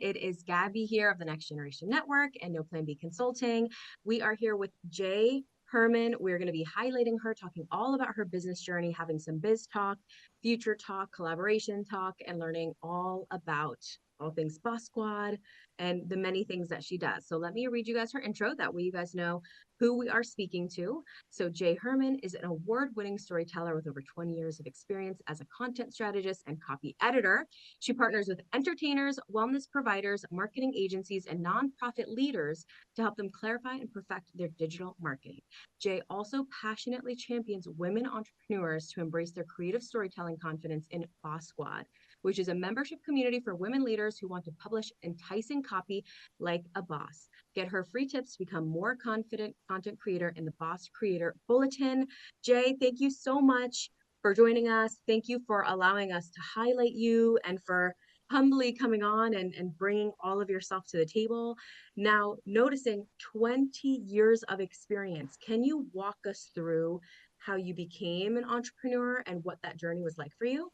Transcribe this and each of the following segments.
It is Gabby here of the Next Generation Network and No Plan B Consulting. We are here with Jay Herman. We're going to be highlighting her, talking all about her business journey, having some biz talk, future talk, collaboration talk, and learning all about all things Boss Squad and the many things that she does. So let me read you guys her intro. That way you guys know who we are speaking to. So Jay Herman is an award-winning storyteller with over 20 years of experience as a content strategist and copy editor. She partners with entertainers, wellness providers, marketing agencies, and nonprofit leaders to help them clarify and perfect their digital marketing. Jay also passionately champions women entrepreneurs to embrace their creative storytelling confidence in Boss Squad, which is a membership community for women leaders who want to publish enticing copy like a boss. Get her free tips to become more confident content creator in the Boss Creator Bulletin. Jay, thank you so much for joining us. Thank you for allowing us to highlight you and for humbly coming on and bringing all of yourself to the table. Now, noticing 20 years of experience, can you walk us through how you became an entrepreneur and what that journey was like for you?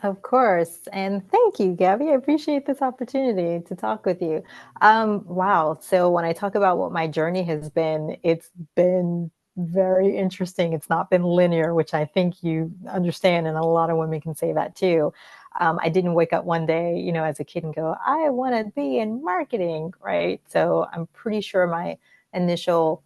Of course. And thank you, Gabby. I appreciate this opportunity to talk with you. Wow. So when I talk about what my journey has been, it's been very interesting. It's not been linear, which I think you understand. And a lot of women can say that too. I didn't wake up one day, as a kid and go, I want to be in marketing, right? So I'm pretty sure my initial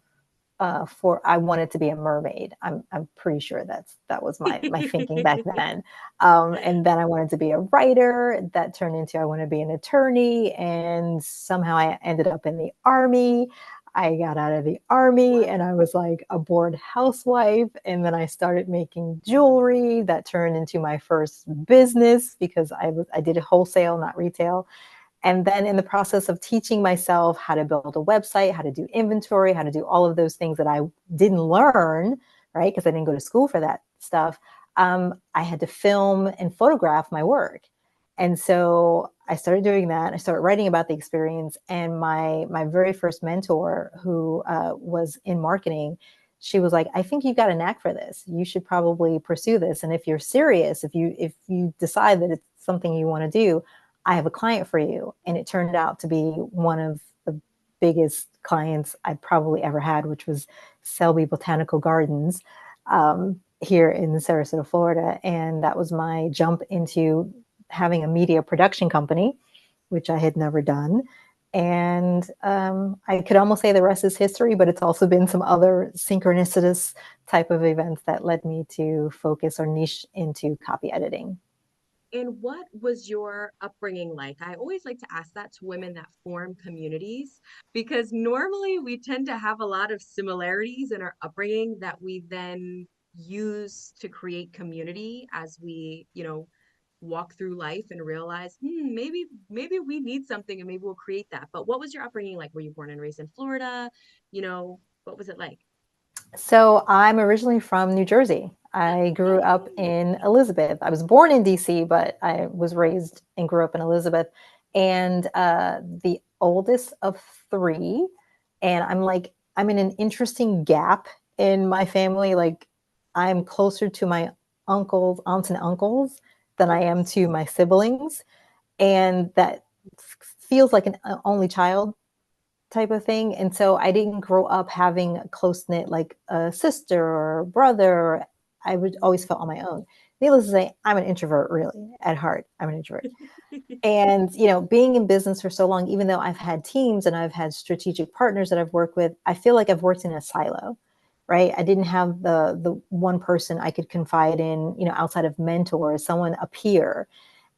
for I wanted to be a mermaid. I'm pretty sure that was my thinking back then. And then I wanted to be a writer. That turned into I want to be an attorney, and somehow I ended up in the army. I got out of the army and I was like a bored housewife. And then I started making jewelry that turned into my first business because I did wholesale, not retail. And then in the process of teaching myself how to build a website, how to do inventory, how to do all of those things that I didn't learn, right? Because I didn't go to school for that stuff. I had to film and photograph my work. And so I started doing that. I started writing about the experience. And my very first mentor, who was in marketing, she was like, I think you got a knack for this. You should probably pursue this. And if you're serious, if you decide that it's something you want to do, I have a client for you. And it turned out to be one of the biggest clients I probably ever had, which was Selby Botanical Gardens here in Sarasota, Florida. And that was my jump into having a media production company, which I had never done. And I could almost say the rest is history, but it's also been some other synchronicitous type of events that led me to focus or niche into copy editing. And what was your upbringing like? I always like to ask that to women that form communities because normally we tend to have a lot of similarities in our upbringing that we then use to create community as we, walk through life and realize, maybe we need something and maybe we'll create that. But what was your upbringing like? Were you born and raised in Florida? What was it like? So I'm originally from New Jersey. I grew up Yay. in Elizabeth. I was born in DC, but I was raised and grew up in Elizabeth. And the oldest of three. And I'm in an interesting gap in my family. Like, I'm closer to my aunts and uncles than I am to my siblings. And that feels like an only child type of thing. And so I didn't grow up having a close knit like a sister or brother. I would always felt on my own. Needless to say, I'm an introvert, really, at heart. I'm an introvert. And, being in business for so long, even though I've had teams and I've had strategic partners that I've worked with, I feel like I've worked in a silo, right? I didn't have the one person I could confide in, outside of mentors, someone, a peer.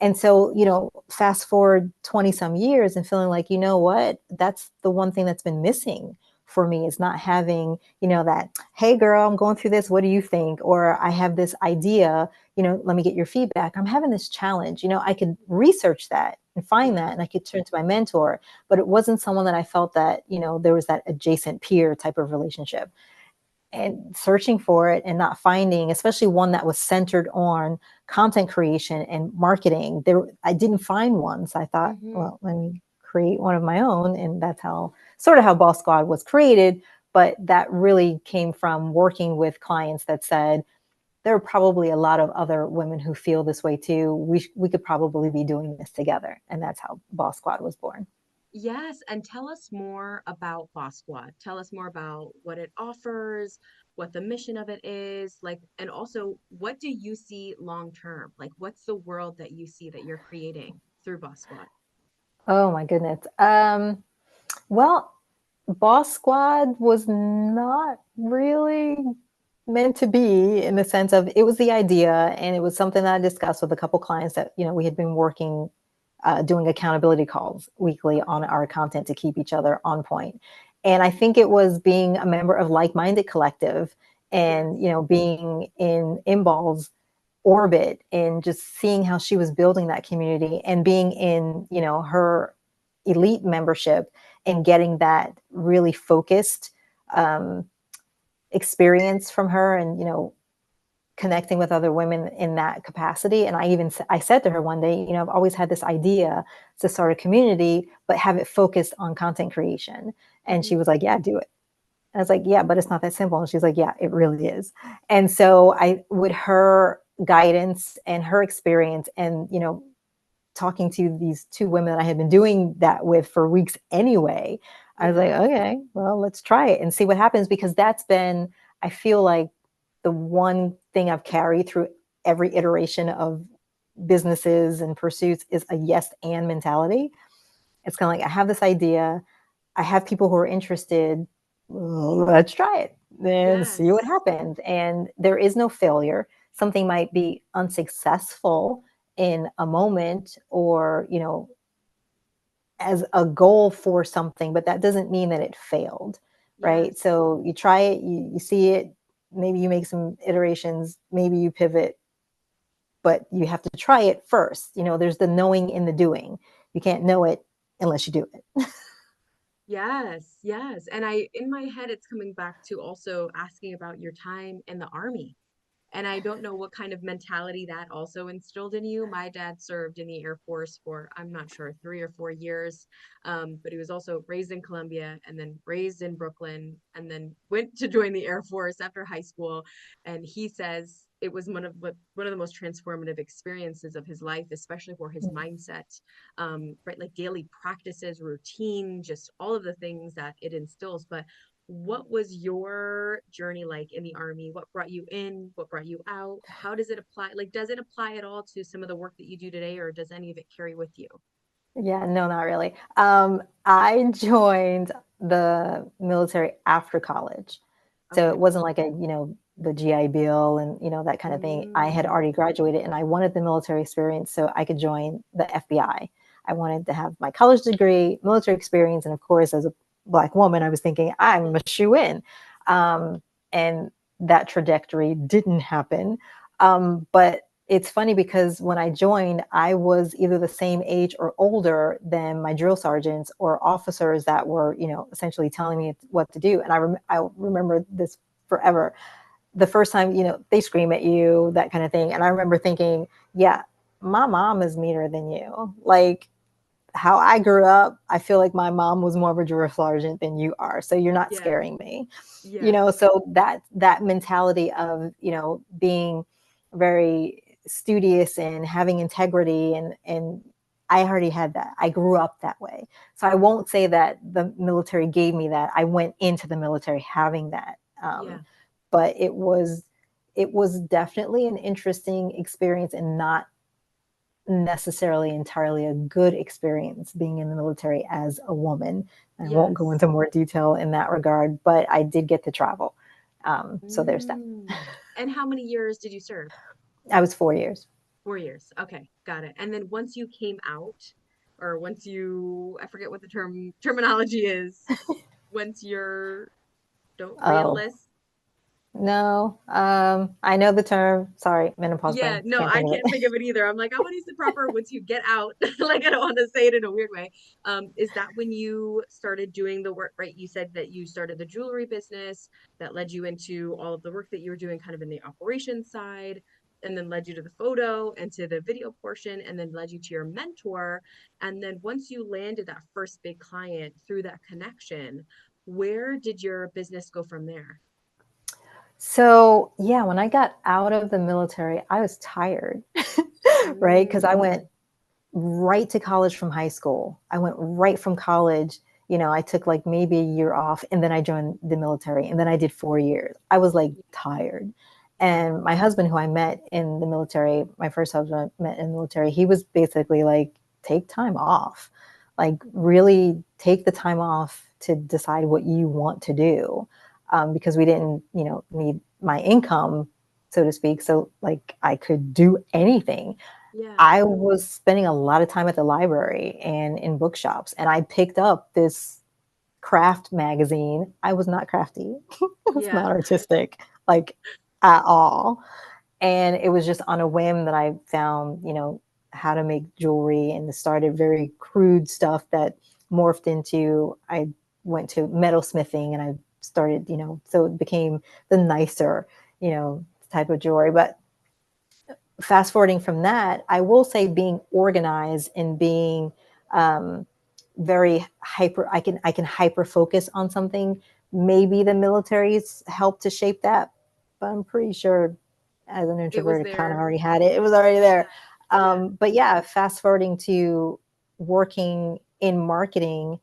And so, fast forward 20 some years and feeling like, you know what, that's the one thing that's been missing for me, is not having, that, hey girl, I'm going through this. What do you think? Or I have this idea, let me get your feedback. I'm having this challenge. I could research that and find Yeah. that and I could turn to my mentor, but it wasn't someone that I felt that, there was that adjacent peer type of relationship. And searching for it and not finding, especially one that was centered on content creation and marketing, I didn't find one. So I thought, Hmm. well, let me create one of my own. And that's how Boss Squad was created. But that really came from working with clients that said, there are probably a lot of other women who feel this way too. We could probably be doing this together, and that's how Boss Squad was born. Yes, and tell us more about Boss Squad. Tell us more about what it offers, what the mission of it is, like, and also what do you see long term? Like, what's the world that you see that you're creating through Boss Squad? Oh my goodness. Well, Boss Squad was not really meant to be, in the sense of, it was the idea, and it was something that I discussed with a couple clients that, we had been working, doing accountability calls weekly on Okay. our content to keep each other on point. And I think it was being a member of like-minded collective, and, Yes. being in Imball's orbit, and just seeing how she was building that community, and being in, her elite membership, and getting that really focused, um, experience from her, and, connecting with other women in that capacity. And I said to her one day, I've always had this idea to start a community, but have it focused on content creation. And she Hmm. was like, yeah, do it. And I was like, yeah, but it's not that simple. And she's like, yeah, it really is. And so with her guidance and her experience, and, talking to these two women that I had been doing that with for weeks anyway, I was like, Yes. okay, well, let's try it and see what happens, because that's been, I feel like, the one thing I've carried through every iteration of businesses and pursuits is a yes and mentality. It's kind of like, I have this idea, I have people who are interested, let's try it and see what Yes. happens. And there is no failure. Something might be unsuccessful in a moment, or, as a goal for something, but that doesn't mean that it failed, right? Yes. So you try it, you see it, maybe you make some iterations, maybe you pivot, but you have to try it first. There's the knowing in the doing. You can't know it unless you do it. Yes. Yes. And in my head, it's coming back to also asking about your time in the army. And I don't know what kind of mentality that also instilled in you. My dad served in the Air Force for, I'm not sure, 3 or 4 years. But he was also raised in Colombia and then raised in Brooklyn and then went to join the Air Force after high school. And he says it was one of the most transformative experiences of his life, especially for his mindset, right? Like daily practices, routine, just all of the things that it instills. But what was your journey like in the army? What brought you in? What brought you out? How does it apply? Like, does it apply at all to some of the work that you do today, or does any of it carry with you? Yeah, no, not really. I joined the military after college. So it Okay. wasn't like the GI Bill and, that kind of thing. I had Mm, already graduated, and I wanted the military experience so I could join the FBI. I wanted to have my college degree, military experience. And of course, as a Black woman, I was thinking, I'm a shoe in. And that trajectory didn't happen. But it's funny, because when I joined, I was either the same age or older than my drill sergeants or officers that were, essentially telling me what to do. And I remember this forever. The first time, they scream at you, that kind of thing. And I remember thinking, yeah, my mom is meaner than you. Like, how I grew up, I feel like my mom was more of a drill sergeant than you are. So you're not yes. scaring me. Yes. So that mentality of, being very studious and having integrity, and I already had that. I grew up that way. So I won't say that the military gave me that. I went into the military having that. Yeah. But it was definitely an interesting experience, and not necessarily entirely a good experience being in the military as a woman. I won't go Yes. into more detail in that regard, but I did get to travel. So there's that. Mm. And how many years did you serve? I was 4 years. 4 years. Okay, got it. And then once you came out, or once you, I forget what the terminology is, once you're don't Oh, realist. no. I know the term. Sorry, menopause Yeah, brain. no, Can't I think of can't it. think of it either. I'm like, I want to use the proper once you get out. Like, I don't want to say it in a weird way. Is that when you started doing the work, right? You said that you started the jewelry business that led you into all of the work that you were doing kind of in the operations side, and then led you to the photo and to the video portion, and then led you to your mentor. And then once you landed that first big client through that connection, where did your business go from there? So, yeah, when I got out of the military, I was tired, right? Because I went Mm, right to college from high school. I went right from college. I took like maybe a year off and then I joined the military and then I did 4 years. I was like tired. yeah. And my husband, who I met in the military, my first husband I met in the military, he was basically like, take time off. Like, really take the time off to decide what you want to do. Because we didn't, need my income, so to speak. So, like, I could do anything. Yeah. I was spending a lot of time at the library and in bookshops, and I picked up this craft magazine. I was not crafty. It was Yeah. not artistic, like at all. And it was just on a whim that I found, how to make jewelry and started very crude stuff that morphed into, I went to metalsmithing and I started, so it became the nicer, type of jewelry. But fast forwarding from that, I will say being organized and being um, very hyper, I can hyper focus on something. Maybe the military's helped to shape that, but I'm pretty sure as an It was introvert, I kind of there. already had it. It was already Yeah. there. Yeah. But yeah, fast forwarding to working in marketing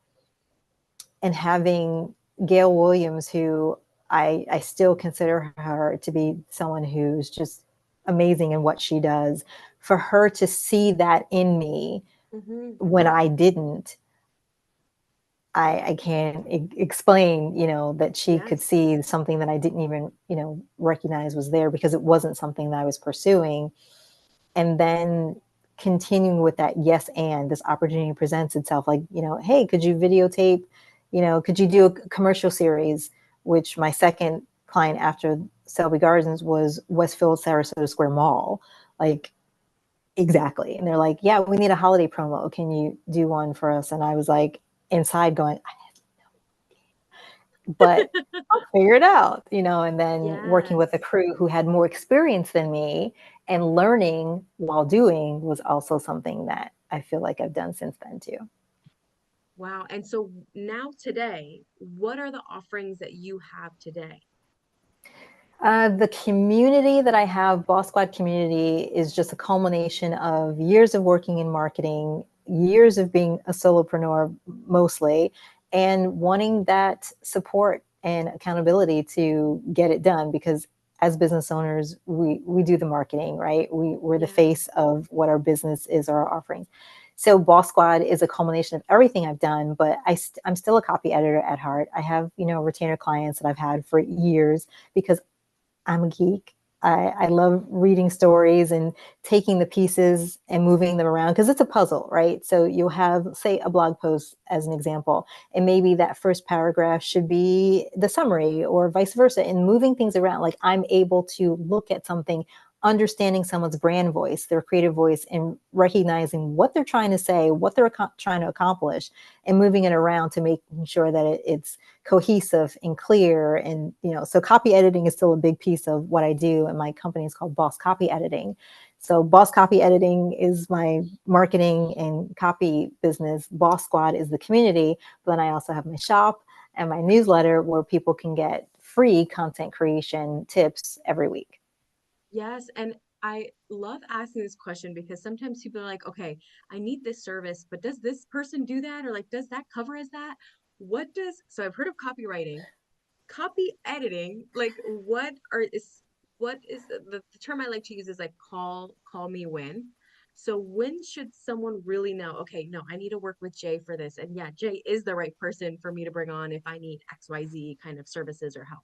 and having Gail Williams, who I still consider her to be someone who's just amazing in what she does, for her to see that in me Hmm. when I didn't, I can't explain, that she could Yes. see something that I didn't even, recognize was there because it wasn't something that I was pursuing. And then continuing with that yes and this opportunity presents itself, like, hey, could you videotape, could you do a commercial series, which my second client after Selby Gardens was Westfield Sarasota Square Mall, like, exactly. And they're like, yeah, we need a holiday promo, can you do one for us? And I was like, inside going, but I'll figure it out, and then working with a Yes. crew who had more experience than me and learning while doing was also something that I feel like I've done since then too. Wow. And so now today, what are the offerings that you have today? The community that I have, Boss Squad community, is just a culmination of years of working in marketing, years of being a solopreneur mostly, and wanting that support and accountability to get it done. Because as business owners, we do the marketing, right? We're the Yeah. face of what our business is or our offerings. So Boss Squad is a culmination of everything I've done, but I'm still a copy editor at heart. I have, retainer clients that I've had for years because I'm a geek. I love reading stories and taking the pieces and moving them around because it's a puzzle, right? So you'll have, say, a blog post as an example, and maybe that first paragraph should be the summary or vice versa, and moving things around. Like, I'm able to look at something, understanding someone's brand voice, their creative voice, and recognizing what they're trying to say, what they're trying to accomplish, and moving it around to making sure that it's cohesive and clear. And so copy editing is still a big piece of what I do, and my company is called Boss Copy Editing. So Boss Copy Editing is my marketing and copy business. Boss Squad is the community. But then I also have my shop and my newsletter where people can get free content creation tips every week. Yes. And I love asking this question because sometimes people are like, okay, I need this service, but does this person do that? Or like, does that cover as that? So I've heard of copywriting, copy editing, like what is the term I like to use is like call me when. So when should someone really know, okay, no, I need to work with Jay for this. And yeah, Jay is the right person for me to bring on if I need XYZ kind of services or help.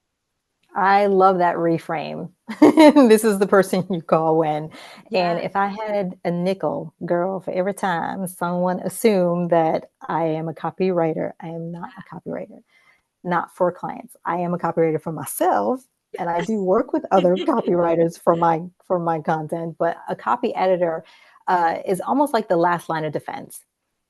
I love that reframe. This is the person you call when. And Yes. if I had a nickel, girl, for every time someone assumed that I am a copywriter, I am not a copywriter, not for clients. I am a copywriter for myself, and I do work with other copywriters for my content. But a copy editor is almost like the last line of defense.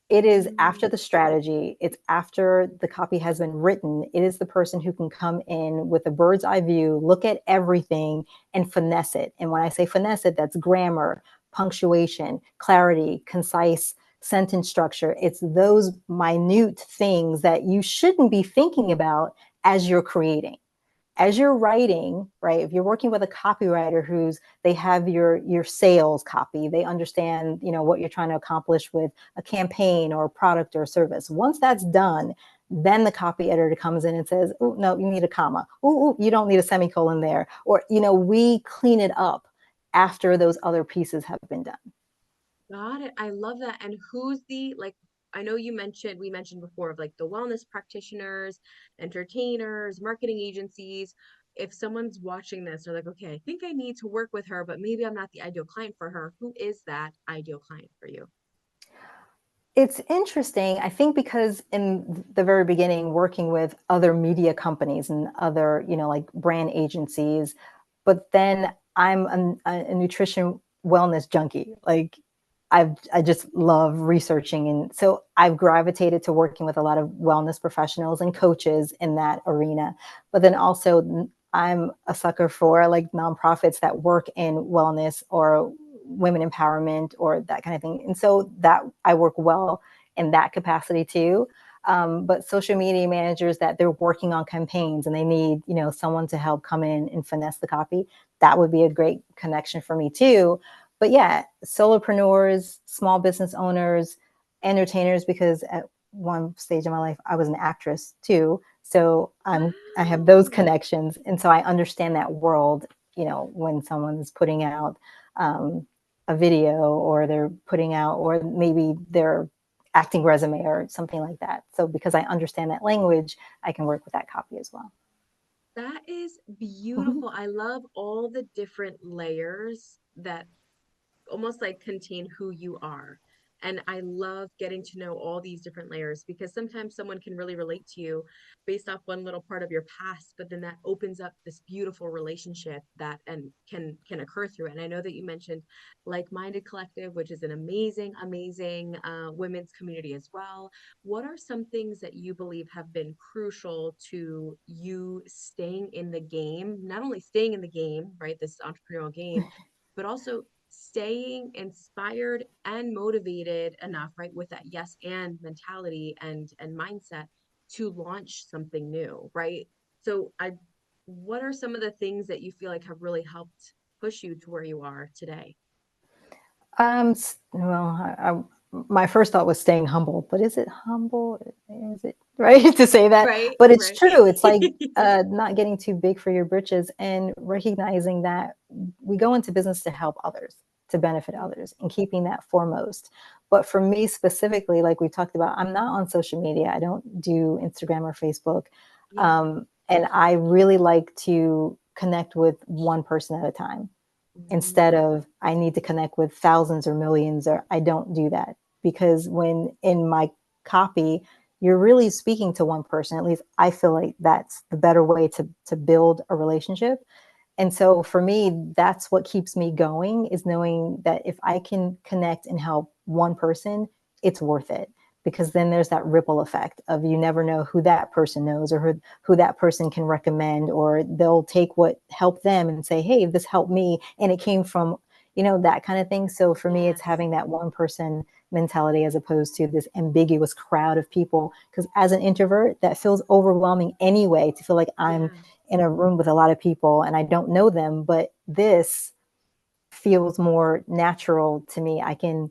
It is after Mm, the strategy, it's after the copy has been written. It is the person who can come in with a bird's eye view, look at everything and finesse it. And when I say finesse it, that's grammar, punctuation, clarity, concise sentence structure. It's those minute things that you shouldn't be thinking about as you're creating. as you're writing, right, if you're working with a copywriter who's they have your sales copy, they understand, what you're trying to accomplish with a campaign or a product or a service. Once that's done, then the copy editor comes in and says, oh, no, you need a comma. Oh, you don't need a semicolon there. Or, we clean it up after those other pieces have been done. Got it. I love that. And who's the like I know we mentioned before of like the wellness practitioners, entertainers, marketing agencies. If someone's watching this, they're like, okay, I think I need to work with her, but maybe I'm not the ideal client for her. Who is that ideal client for you? It's interesting. I think because in the very beginning, working with other media companies and other, like brand agencies, but then I'm a nutrition wellness junkie. Like I just love researching. And so I've gravitated to working with a lot of wellness professionals and coaches in that arena. But then also I'm a sucker for like nonprofits that work in wellness or women empowerment or that kind of thing. And so that I work well in that capacity too. But social media managers that they're working on campaigns and they need, someone to help come in and finesse the copy, that would be a great connection for me too. But yeah, solopreneurs, small business owners, entertainers, because at one stage of my life, I was an actress too. So I have those Wow. connections. And so I understand that world, when someone's putting out um, a video or they're putting out, or maybe their acting resume or something like that. So because I understand that language, I can work with that copy as well. That is Mhm. beautiful. I love all the different layers that almost like contain who you are. And I love getting to know all these different layers because sometimes someone can really relate to you based off one little part of your past, but then that opens up this beautiful relationship that and can occur through it. And I know that you mentioned Like Minded Collective, which is an amazing women's community as well. What are some things that you believe have been crucial to you staying in the game, not only staying in the game, right, this entrepreneurial game, but also staying inspired and motivated enough, right, with that yes and mentality and mindset to launch something new, right? So I what are some of the things that you feel like have really helped push you to where you are today? Well, my first thought was staying humble, but is it humble? Is it right to say that? Right, But it's right. true. It's like not getting too big for your britches and recognizing that we go into business to help others, to benefit others, and keeping that foremost. But for me specifically, like we talked about, I'm not on social media. I don't do Instagram or Facebook. Yeah. And I really like to connect with one person at a time instead Mm, of I need to connect with thousands or millions, or I don't do that. Because when in my copy, you're really speaking to one person. At least I feel like that's the better way to build a relationship. And so for me, that's what keeps me going, is knowing that if I can connect and help one person, it's worth it. Because then there's that ripple effect of you never know who that person knows or who that person can recommend, or they'll take what helped them and say, hey, this helped me. And it came from, that kind of thing. So for me, it's yes. having that one person mentality as opposed to this ambiguous crowd of people. Because as an introvert, that feels overwhelming anyway, to feel like I'm Yeah. in a room with a lot of people and I don't know them, but this feels more natural to me. I can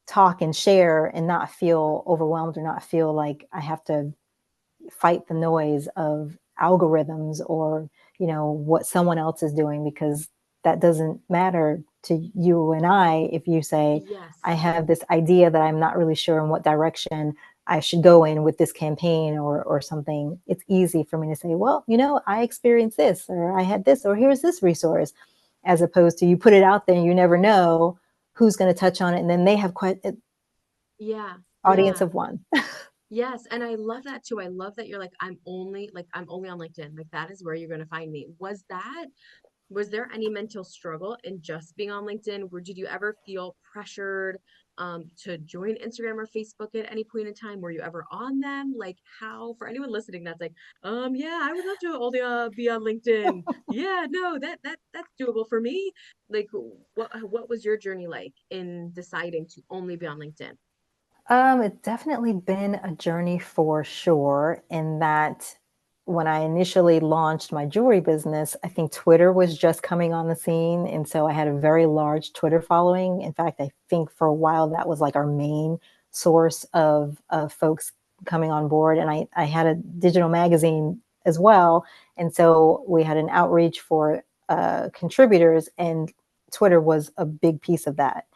talk and share and not feel overwhelmed or not feel like I have to fight the noise of algorithms or, what someone else is doing, because that doesn't matter to you and I if you say, I Yes. have this idea that I'm not really sure in what direction I should go in with this campaign or something. It's easy for me to say, well, I experienced this, or I had this, or here's this resource, as opposed to you put it out there and you never know who's going to touch on it. And then they have quite an Yeah. audience Yeah. of one. Yes, and I love that too. I love that you're like, I'm only on LinkedIn. Like that is where you're gonna find me. Was there any mental struggle in just being on LinkedIn? Or did you ever feel pressured to join Instagram or Facebook at any point in time? Were you ever on them? Like how, for anyone listening that's like, yeah, I would love to only be on LinkedIn. Yeah, no, that's doable for me. Like what was your journey like in deciding to only be on LinkedIn? It's definitely been a journey for sure, in that when I initially launched my jewelry business, I think Twitter was just coming on the scene. And so I had a very large Twitter following. In fact, I think for a while that was like our main source of folks coming on board. And I had a digital magazine as well. And so we had an outreach for contributors, and Twitter was a big piece of that.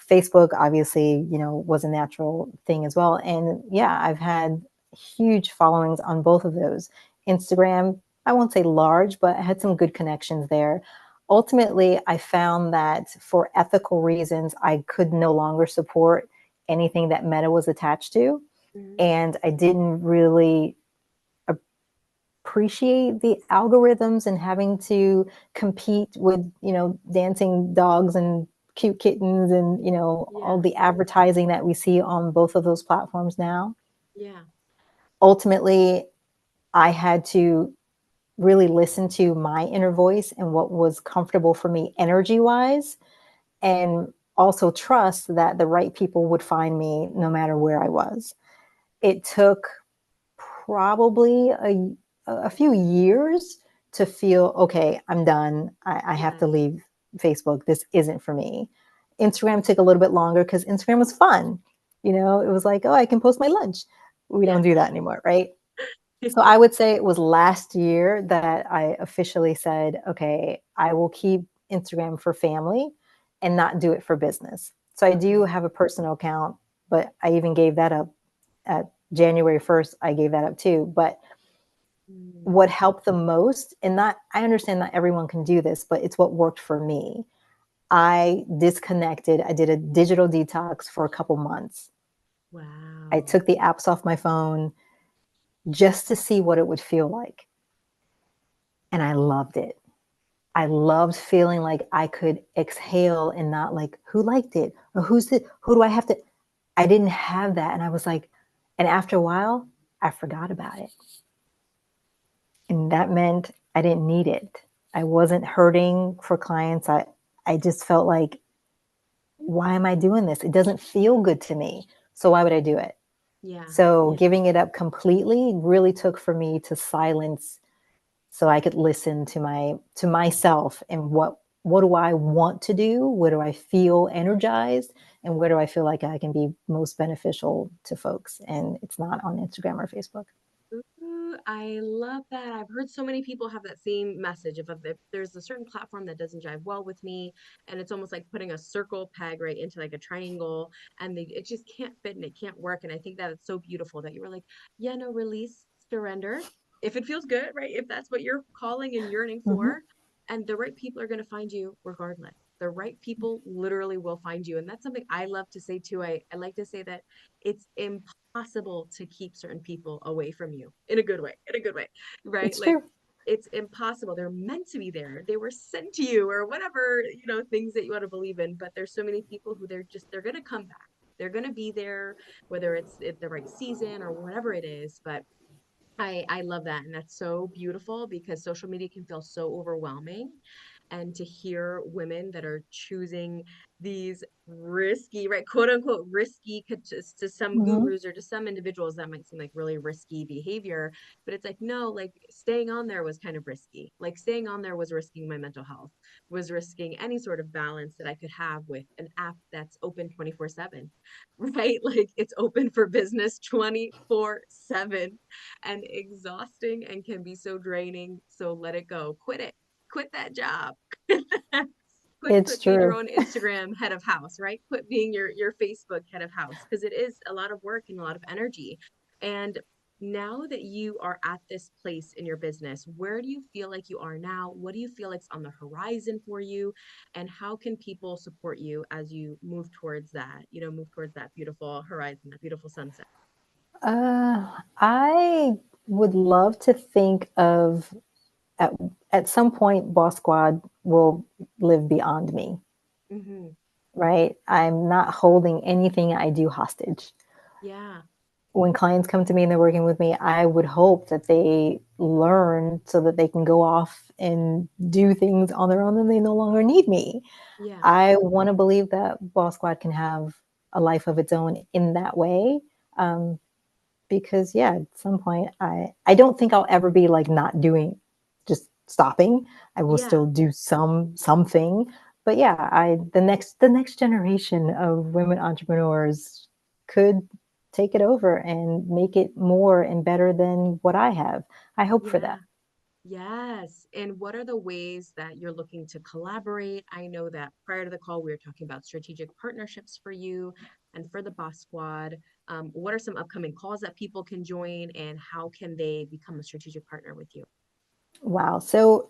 Facebook, obviously, was a natural thing as well. And yeah, I've had huge followings on both of those. Instagram, I won't say large, but I had some good connections there. Ultimately, I found that for ethical reasons, I could no longer support anything that Meta was attached to. Mhm. And I didn't really appreciate the algorithms and having to compete with, dancing dogs and cute kittens and, all Yeah. the advertising that we see on both of those platforms now. Yeah. Ultimately, I had to really listen to my inner voice and what was comfortable for me energy wise, and also trust that the right people would find me no matter where I was. It took probably a few years to feel okay, I'm done. I have Yeah. to leave Facebook. This isn't for me. Instagram took a little bit longer because Instagram was fun. It was like, oh, I can post my lunch. We Yeah. don't do that anymore, right? So I would say it was last year that I officially said, okay, I will keep Instagram for family and not do it for business. So I do Okay. have a personal account, but I even gave that up at January 1st. I gave that up too. But Mm. what helped the most, and not, I understand not everyone can do this, but it's what worked for me. I disconnected. I did a digital detox for a couple months. I Wow. took the apps off my phone just to see what it would feel like. And I loved it. I loved feeling like I could exhale and not like, who liked it? Or who's it? Who do I have to? I didn't have that. And I was like, and after a while, I forgot about it. And that meant I didn't need it. I wasn't hurting for clients. I just felt like, why am I doing this? It doesn't feel good to me. So why would I do it? Yeah. So Yeah. giving it up completely really took for me to silence so I could listen to myself and what do I want to do? Where do I feel energized? And where do I feel like I can be most beneficial to folks? And it's not on Instagram or Facebook. Ooh, I love that. I've heard so many people have that same message of if there's a certain platform that doesn't jive well with me, and it's almost like putting a circle peg right into like a triangle, and it just can't fit and it can't work. And I think that it's so beautiful that you were like, yeah, no, release, surrender. If it feels good, right? If that's what you're calling and yearning Mm-hmm. for, and the right people are going to find you regardless. The right people literally will find you. And that's something I love to say too. I like to say that it's impossible to keep certain people away from you in a good way, right? It's Like true. it's impossible. They're meant to be there. They were sent to you or whatever, things that you want to believe in. But there's so many people who they're going to come back. They're going to be there, whether it's at the right season or whatever it is. But I love that. And that's so beautiful because social media can feel so overwhelming. And to hear women that are choosing these risky, right, quote unquote, risky to some Mm-hmm. gurus or to some individuals, that might seem like really risky behavior. But it's like, no, like staying on there was kind of risky. Like staying on there was risking my mental health, was risking any sort of balance that I could have with an app that's open 24/7, right? Like it's open for business 24/7 and exhausting and can be so draining. So let it go. Quit it. Quit that job. It's Quit being your true. own Instagram head of house, right? Quit being your Facebook head of house because it is a lot of work and a lot of energy. And now that you are at this place in your business, where do you feel like you are now? What do you feel like's on the horizon for you? And how can people support you as you move towards that, move towards that beautiful horizon, that beautiful sunset? I would love to think of at, at some point, Boss Squad will live beyond me, Mm-hmm. right? I'm not holding anything I do hostage. Yeah. When clients come to me and they're working with me, I would hope that they learn so that they can go off and do things on their own and they no longer need me. Yeah. I want to believe that Boss Squad can have a life of its own in that way. Um, because yeah, at some point I don't think I'll ever be like not doing, just stopping. I will Yeah. still do something, but yeah, I the next generation of women entrepreneurs could take it over and make it more and better than what I have. I hope for Yeah. that. Yes. And what are the ways that you're looking to collaborate? I know that prior to the call, we were talking about strategic partnerships for you and for the Boss Squad. What are some upcoming calls that people can join, and how can they become a strategic partner with you? Wow. So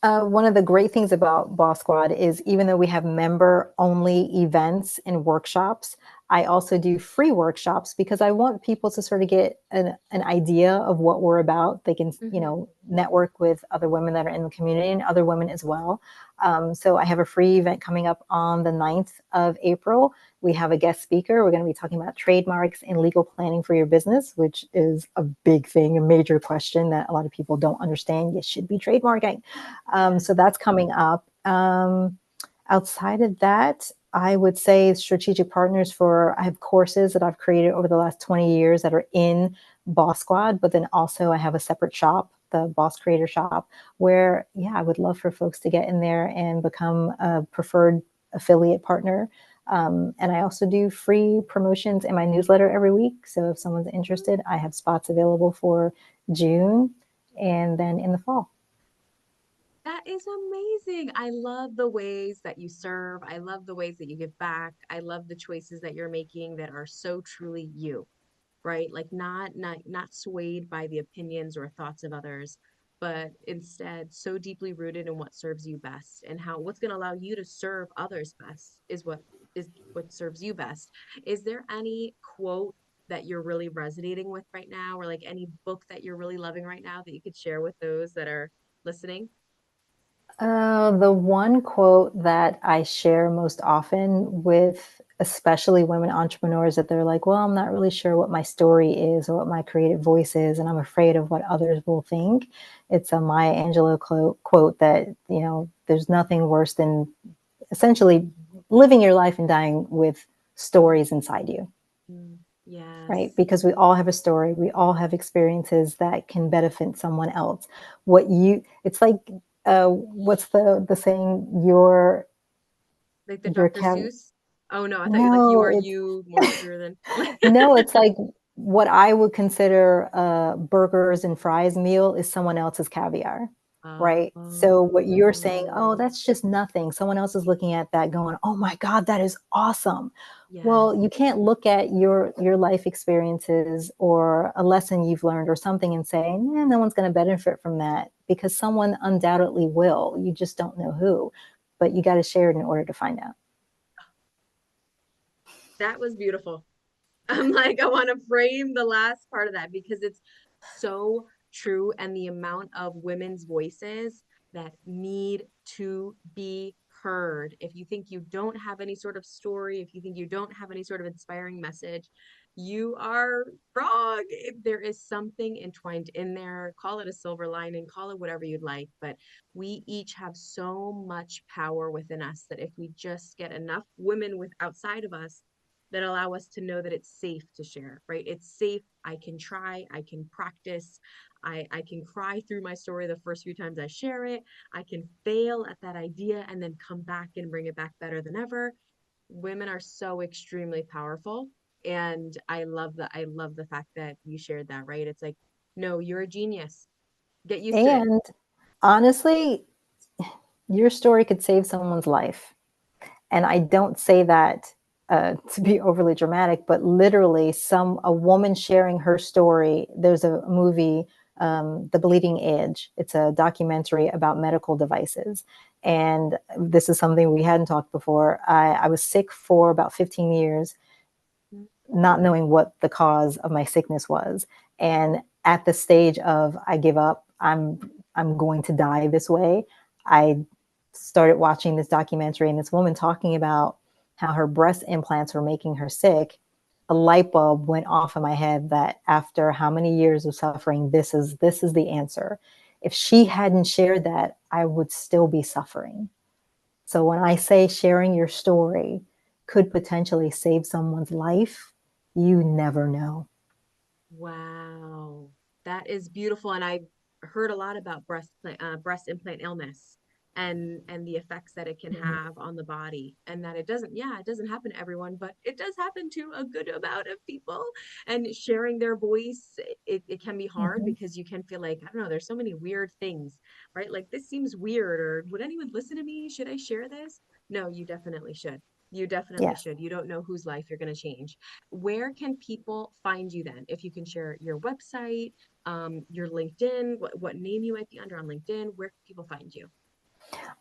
one of the great things about Boss Squad is even though we have member only events and workshops, I also do free workshops because I want people to sort of get an idea of what we're about. They can, you Hmm. know, network with other women that are in the community and other women as well. So I have a free event coming up on the 9th of April. We have a guest speaker. We're going to be talking about trademarks and legal planning for your business, which is a big thing, a major question that a lot of people don't understand. You should be trademarking. So Yes. that's coming up. Outside of that, I would say strategic partners for, I have courses that I've created over the last 20 years that are in Boss Squad, but then also I have a separate shop, the Boss Creator Shop, where, yeah, I would love for folks to get in there and become a preferred affiliate partner. And I also do free promotions in my newsletter every week. So if someone's interested, I have spots available for June and then in the fall. That is amazing. I love the ways that you serve. I love the ways that you give back. I love the choices that you're making that are so truly you, right? Like not swayed by the opinions or thoughts of others, but instead so deeply rooted in what serves you best, and how what's going to allow you to serve others best is what serves you best. Is there any quote that you're really resonating with right now, or like any book that you're really loving right now that you could share with those that are listening? The one quote that I share most often with especially women entrepreneurs that they're like, well, I'm not really sure what my story is or what my creative voice is, and I'm afraid of what others will think. It's a Maya Angelou quote that, you know, there's nothing worse than essentially living your life and dying with stories inside you, Mm, right? yes. Because we all have a story, we all have experiences that can benefit someone else. What you, it's like, what's the saying? Like the Your Dr. cat. Seuss? Oh no, I thought you like you No, are it's you more truer than like no, it's like what I would consider a burgers and fries meal is someone else's caviar, right? So what you're saying, oh, Oh, that's just nothing. Someone else is looking at that going, oh my God, that is awesome. Well, yes. you can't look at your life experiences or a lesson you've learned or something and say, nah, no one's going to benefit from that because someone undoubtedly will. You just don't know who, but you got to share it in order to find out. That was beautiful. I'm like, I want to frame the last part of that because it's so true. And the amount of women's voices that need to be heard. If you think you don't have any sort of story, if you think you don't have any sort of inspiring message, you are wrong. There is something entwined in there. Call it a silver lining, call it whatever you'd like. But we each have so much power within us that if we just get enough women with outside of us that allow us to know that it's safe to share, right? It's safe. I can try, I can practice, I can cry through my story the first few times I share it. I can fail at that idea and then come back and bring it back better than ever. Women are so extremely powerful. And I love the fact that you shared that, right? It's like, no, you're a genius. Get used to it. And honestly, your story could save someone's life. And I don't say that to be overly dramatic, but literally, a woman sharing her story. There's a movie, The Bleeding Edge. It's a documentary about medical devices, and this is something we hadn't talked before. I was sick for about 15 years, not knowing what the cause of my sickness was, and at the stage of I give up, I'm going to die this way. I started watching this documentary and this woman talking about how her breast implants were making her sick. A light bulb went off in my head that after how many years of suffering, this is the answer. If she hadn't shared that, I would still be suffering. So when I say sharing your story could potentially save someone's life, you never know. Wow, that is beautiful. And I've heard a lot about breast implant illness and the effects that it can Mhm. have on the body, and that it doesn't, yeah, it doesn't happen to everyone, but it does happen to a good amount of people. And sharing their voice, it can be hard Mhm. because you can feel like, I don't know, there's so many weird things, right? Like this seems weird, or would anyone listen to me? Should I share this? No, you definitely should. You definitely Yes. should. You don't know whose life you're going to change. Where can people find you then? If you can share your website, your LinkedIn, what name you might be under on LinkedIn, where can people find you?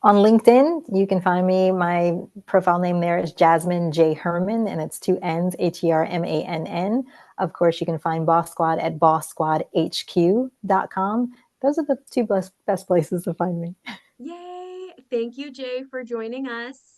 On LinkedIn, you can find me. My profile name there is Jasmine J. Herman, and it's two N's, HERMANN. Of course, you can find Boss Squad at bosssquadhq.com. Those are the two best places to find me. Yay! Thank you, Jay, for joining us.